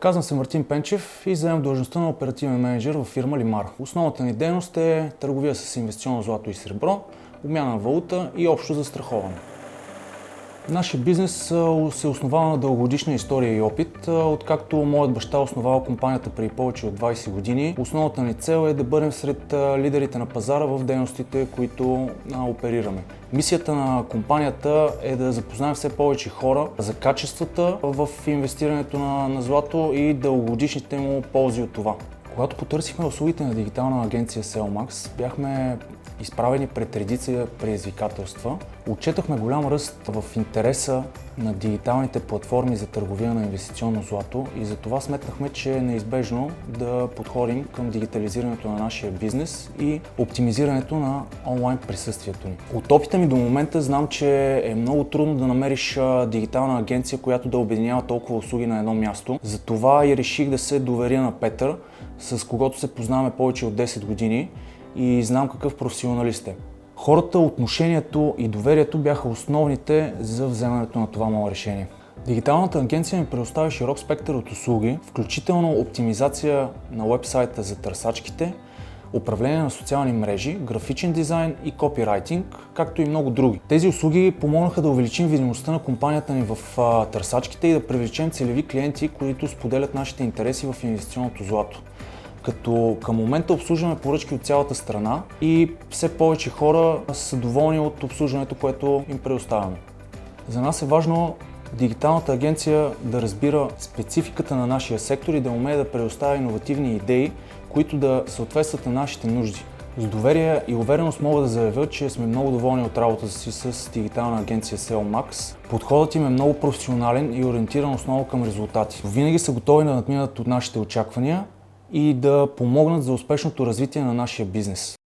Казвам се Мартин Пенчев и заемам длъжността на оперативен менеджер във фирма Лимар. Основната ни дейност е търговия с инвестиционно злато и сребро, обмяна на валута и общо застраховане. Нашия бизнес се основава на дългогодишна история и опит. Откакто моят баща основава компанията преди повече от 20 години, основната ни цел е да бъдем сред лидерите на пазара в дейностите, които оперираме. Мисията на компанията е да запознаем все повече хора за качествата в инвестирането на злато и дългогодишните му ползи от това. Когато потърсихме услугите на дигитална агенция Селмакс, бяхме изправени пред редица предизвикателства. Отчетохме голям ръст в интереса на дигиталните платформи за търговия на инвестиционно злато и затова сметнахме, че е неизбежно да подходим към дигитализирането на нашия бизнес и оптимизирането на онлайн присъствието ни. От опита ми до момента знам, че е много трудно да намериш дигитална агенция, която да обединява толкова услуги на едно място. Затова и реших да се доверя на Петър, с когото се познаваме повече от 10 години и знам какъв професионалист е. Хората, отношението и доверието бяха основните за вземането на това мое решение. Дигиталната агенция ми предоставя широк спектър от услуги, включително оптимизация на уебсайта за търсачките, управление на социални мрежи, графичен дизайн и копирайтинг, както и много други. Тези услуги помогнаха да увеличим видимостта на компанията ни в търсачките и да привлечем целеви клиенти, които споделят нашите интереси в инвестиционното злато. Като към момента обслужваме поръчки от цялата страна и все повече хора са доволни от обслужването, което им предоставяме. За нас е важно дигиталната агенция да разбира спецификата на нашия сектор и да умее да предоставя иновативни идеи, които да съответстват на нашите нужди. С доверие и увереност мога да заявя, че сме много доволни от работата си с дигитална агенция Селмакс. Подходът им е много професионален и ориентиран основно към резултати. Винаги са готови да надминат от нашите очаквания и да помогнат за успешното развитие на нашия бизнес.